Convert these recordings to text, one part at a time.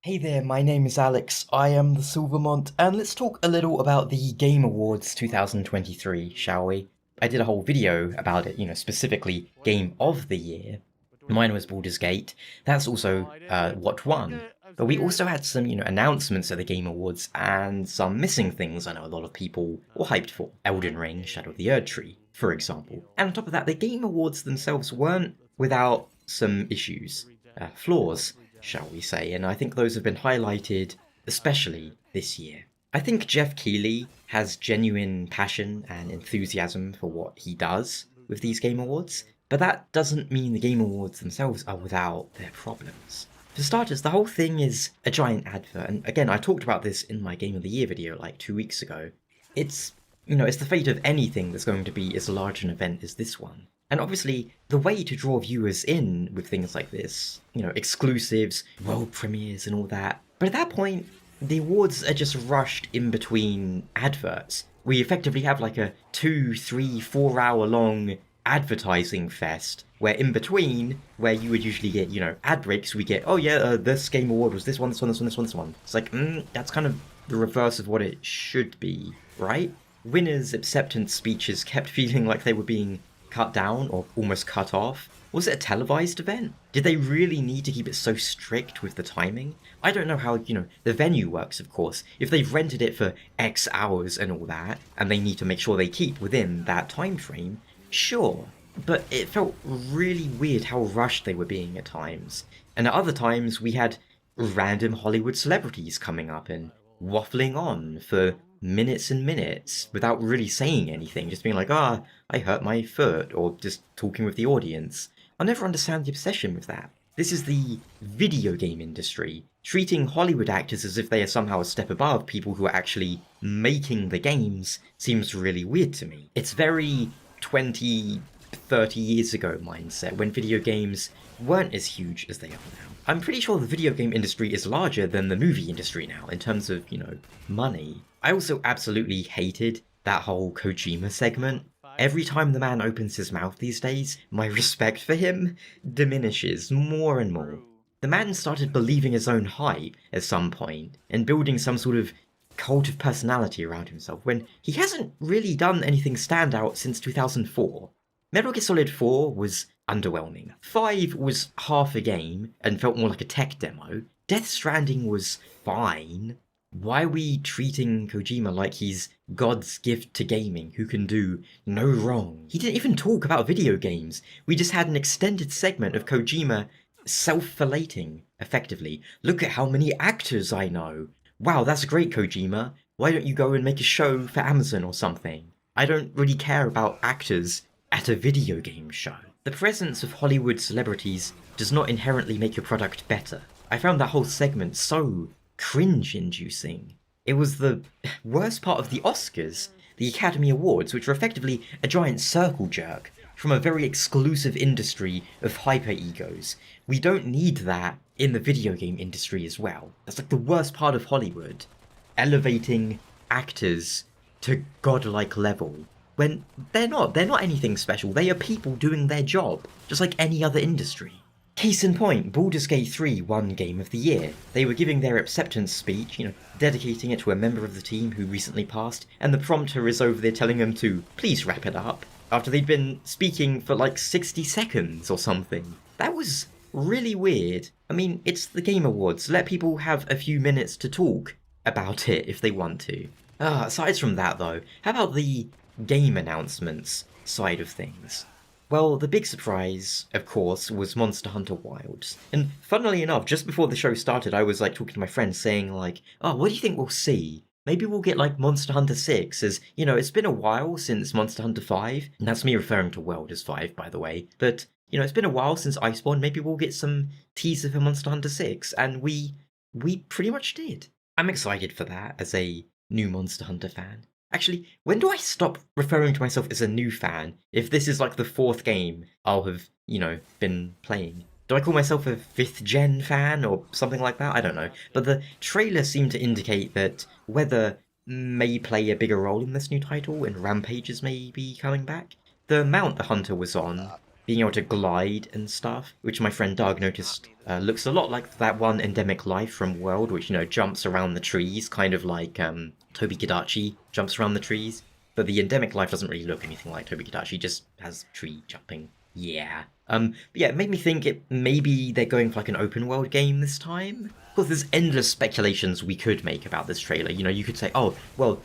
Hey there, my name is Alex, I am the Silver Mont, and let's talk a little about the Game Awards 2023, shall we? I did a whole video about it, specifically Game of the Year. Mine was Baldur's Gate, that's also what won. But we also had some, announcements at the Game Awards and some missing things I know a lot of people were hyped for. Elden Ring, Shadow of the Erdtree, for example. And on top of that, the Game Awards themselves weren't without some issues, flaws, shall we say, and I think those have been highlighted especially this year. I think Jeff Keighley has genuine passion and enthusiasm for what he does with these Game Awards, but that doesn't mean the Game Awards themselves are without their problems. For starters, the whole thing is a giant advert, and again, I talked about this in my Game of the Year video like 2 weeks ago. It's the fate of anything that's going to be as large an event as this one. And obviously, the way to draw viewers in with things like this, exclusives, world premieres, and all that. But at that point, the awards are just rushed in between adverts. We effectively have like a 2, 3, 4 hour long advertising fest, where in between, where you would usually get, ad breaks, we get, oh yeah, this game award was this one, this one, this one, this one, this one. It's like, that's kind of the reverse of what it should be, right? Winners' acceptance speeches kept feeling like they were being cut down or almost cut off? Was it a televised event? Did they really need to keep it so strict with the timing? I don't know how, the venue works, of course. If they've rented it for X hours and all that, and they need to make sure they keep within that time frame, sure. But it felt really weird how rushed they were being at times. And at other times, we had random Hollywood celebrities coming up and waffling on for minutes and minutes without really saying anything, just being like, I hurt my foot, or just talking with the audience. I'll never understand the obsession with that. This is the video game industry. Treating Hollywood actors as if they are somehow a step above people who are actually making the games seems really weird to me. It's very 20, 30 years ago mindset, when video games weren't as huge as they are now. I'm pretty sure the video game industry is larger than the movie industry now in terms of, money. I also absolutely hated that whole Kojima segment. Every time the man opens his mouth these days, my respect for him diminishes more and more. The man started believing his own hype at some point and building some sort of cult of personality around himself when he hasn't really done anything standout since 2004. Metal Gear Solid 4 was underwhelming. 5 was half a game and felt more like a tech demo. Death Stranding was fine. Why are we treating Kojima like he's God's gift to gaming who can do no wrong? He didn't even talk about video games. We just had an extended segment of Kojima self-filleting, effectively. Look at how many actors I know. Wow, that's great, Kojima. Why don't you go and make a show for Amazon or something? I don't really care about actors at a video game show. The presence of Hollywood celebrities does not inherently make your product better. I found that whole segment so cringe-inducing. It was the worst part of the Oscars, the Academy Awards, which were effectively a giant circle jerk from a very exclusive industry of hyper-egos. We don't need that in the video game industry as well. That's like the worst part of Hollywood. Elevating actors to godlike level. When they're not anything special, they are people doing their job, just like any other industry. Case in point, Baldur's Gate 3 won Game of the Year. They were giving their acceptance speech, dedicating it to a member of the team who recently passed, and the prompter is over there telling them to please wrap it up, after they'd been speaking for like 60 seconds or something. That was really weird. I mean, it's the Game Awards, let people have a few minutes to talk about it if they want to. Aside from that though, how about the game announcements side of things? Well, the big surprise, of course, was Monster Hunter Wilds. And funnily enough, just before the show started, I was like talking to my friends saying like, oh, what do you think we'll see? Maybe we'll get like Monster Hunter 6, as, it's been a while since Monster Hunter 5. And that's me referring to World as 5, by the way. But, it's been a while since Iceborne, maybe we'll get some teaser for Monster Hunter 6. And we pretty much did. I'm excited for that as a new Monster Hunter fan. Actually, when do I stop referring to myself as a new fan if this is like the 4th game I'll have, been playing? Do I call myself a 5th gen fan or something like that? I don't know. But the trailer seemed to indicate that weather may play a bigger role in this new title and rampages may be coming back. The mount the hunter was on, being able to glide and stuff, which my friend Doug noticed looks a lot like that one Endemic Life from World, which, jumps around the trees, kind of like Toby Kadachi jumps around the trees. But the Endemic Life doesn't really look anything like Toby Kadachi, just has tree jumping. Yeah. But yeah, it made me think maybe they're going for like an open world game this time. Of course, there's endless speculations we could make about this trailer. You could say, oh, well,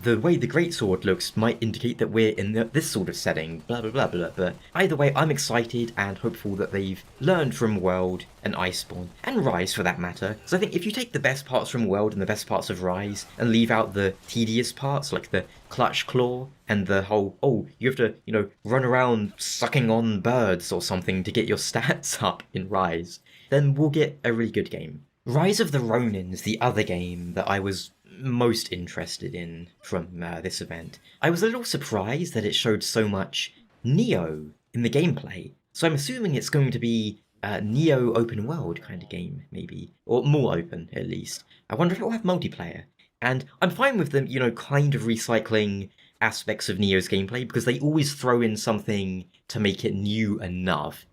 the way the Greatsword looks might indicate that we're in this sort of setting, blah, blah, blah, blah, blah. Either way, I'm excited and hopeful that they've learned from World and Iceborne, and Rise for that matter. So I think if you take the best parts from World and the best parts of Rise, and leave out the tedious parts, like the Clutch Claw, and the whole, oh, you have to, run around sucking on birds or something to get your stats up in Rise, then we'll get a really good game. Rise of the Ronin's the other game that I was most interested in from this event. I was a little surprised that it showed so much Neo in the gameplay, so I'm assuming it's going to be a Neo open world kind of game, maybe, or more open at least. I wonder if it will have multiplayer. And I'm fine with them, kind of recycling aspects of Neo's gameplay, because they always throw in something to make it new enough,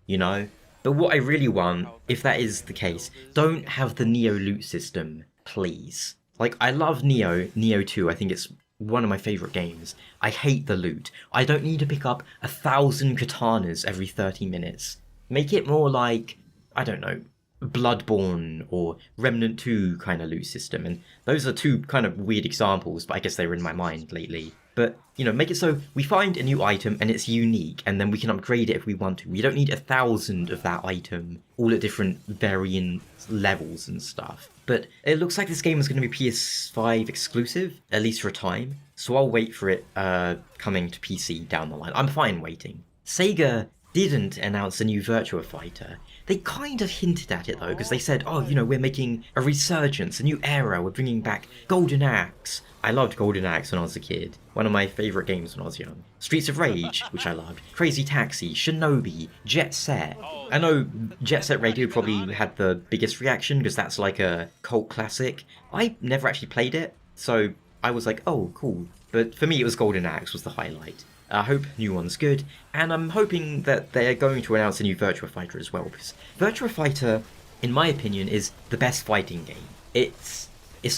But what I really want, if that is the case, don't have the Neo loot system, please. Like, I love Neo 2, I think it's one of my favourite games. I hate the loot. I don't need to pick up 1,000 katanas every 30 minutes. Make it more like, I don't know, Bloodborne or Remnant 2 kind of loot system, and those are two kind of weird examples, but I guess they were in my mind lately. But, make it so we find a new item and it's unique, and then we can upgrade it if we want to. We don't need 1,000 of that item, all at different varying levels and stuff. But it looks like this game is going to be PS5 exclusive, at least for a time, so I'll wait for it coming to PC down the line. I'm fine waiting. Sega didn't announce a new Virtua Fighter. They kind of hinted at it though, because they said, oh, we're making a resurgence, a new era, we're bringing back Golden Axe. I loved Golden Axe when I was a kid. One of my favourite games when I was young. Streets of Rage, which I loved. Crazy Taxi, Shinobi, Jet Set. I know Jet Set Radio probably had the biggest reaction, because that's like a cult classic. I never actually played it, so I was like, oh, cool. But for me, it was Golden Axe was the highlight. I hope new one's good, and I'm hoping that they're going to announce a new Virtua Fighter as well, because Virtua Fighter, in my opinion, is the best fighting game. It's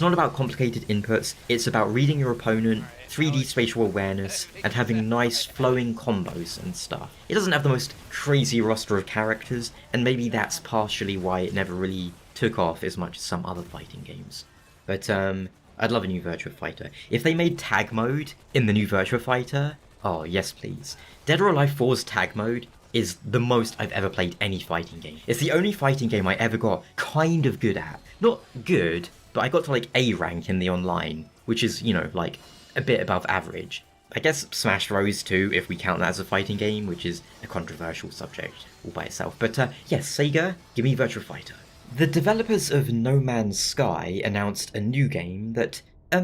not about complicated inputs, it's about reading your opponent, 3D spatial awareness, and having nice flowing combos and stuff. It doesn't have the most crazy roster of characters, and maybe that's partially why it never really took off as much as some other fighting games. But I'd love a new Virtua Fighter. If they made tag mode in the new Virtua Fighter, oh, yes please. Dead or Alive 4's tag mode is the most I've ever played any fighting game. It's the only fighting game I ever got kind of good at. Not good, but I got to like A rank in the online, which is, like a bit above average. I guess Smash Bros. 2, if we count that as a fighting game, which is a controversial subject all by itself. But yes, Sega, give me Virtua Fighter. The developers of No Man's Sky announced a new game that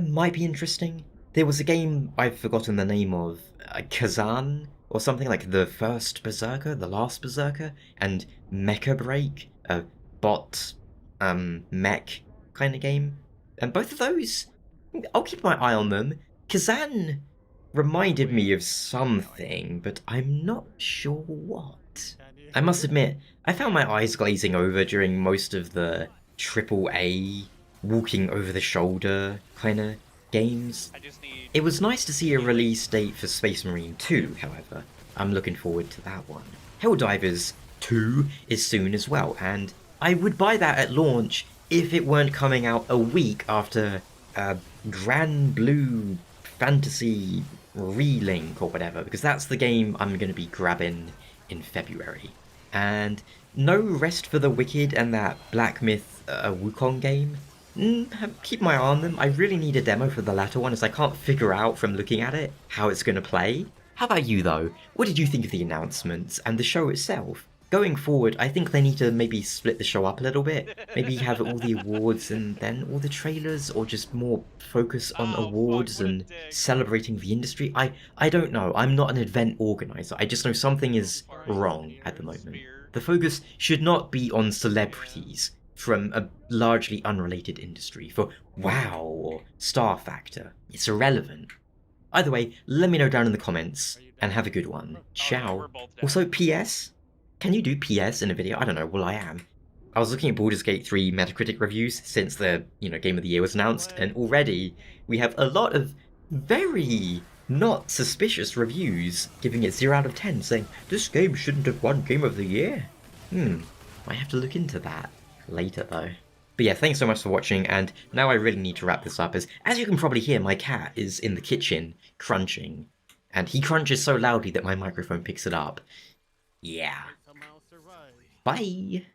might be interesting. There was a game I've forgotten the name of, Kazan, or something like The First Berserker, The Last Berserker, and Mecha Break, a bot, mech kind of game. And both of those, I'll keep my eye on them. Kazan reminded me of something, but I'm not sure what. I must admit, I found my eyes glazing over during most of the AAA, walking over the shoulder kind of games. It was nice to see a release date for Space Marine 2, however. I'm looking forward to that one. Helldivers 2 is soon as well, and I would buy that at launch if it weren't coming out a week after Grand Blue Fantasy Relink or whatever, because that's the game I'm going to be grabbing in February. And no Rest for the Wicked and that Black Myth Wukong game. Keep my eye on them. I really need a demo for the latter one, as I can't figure out from looking at it how it's going to play. How about you though? What did you think of the announcements and the show itself? Going forward, I think they need to maybe split the show up a little bit. Maybe have all the awards and then all the trailers, or just more focus on awards and celebrating the industry. I don't know. I'm not an event organizer. I just know something is wrong at the moment. The focus should not be on celebrities from a largely unrelated industry for WoW or Star Factor. It's irrelevant. Either way, let me know down in the comments. and have a good one. Oh, no, Ciao. we're both dead. Also, PS? Can you do PS in a video? I don't know. Well, I am. I was looking at Baldur's Gate 3 Metacritic reviews since the, Game of the Year was announced, and already we have a lot of very not suspicious reviews giving it 0 out of 10, saying, this game shouldn't have won Game of the Year. I have to look into that later, though. But yeah, thanks so much for watching, and now I really need to wrap this up, as you can probably hear, my cat is in the kitchen crunching, and he crunches so loudly that my microphone picks it up. Yeah. Bye!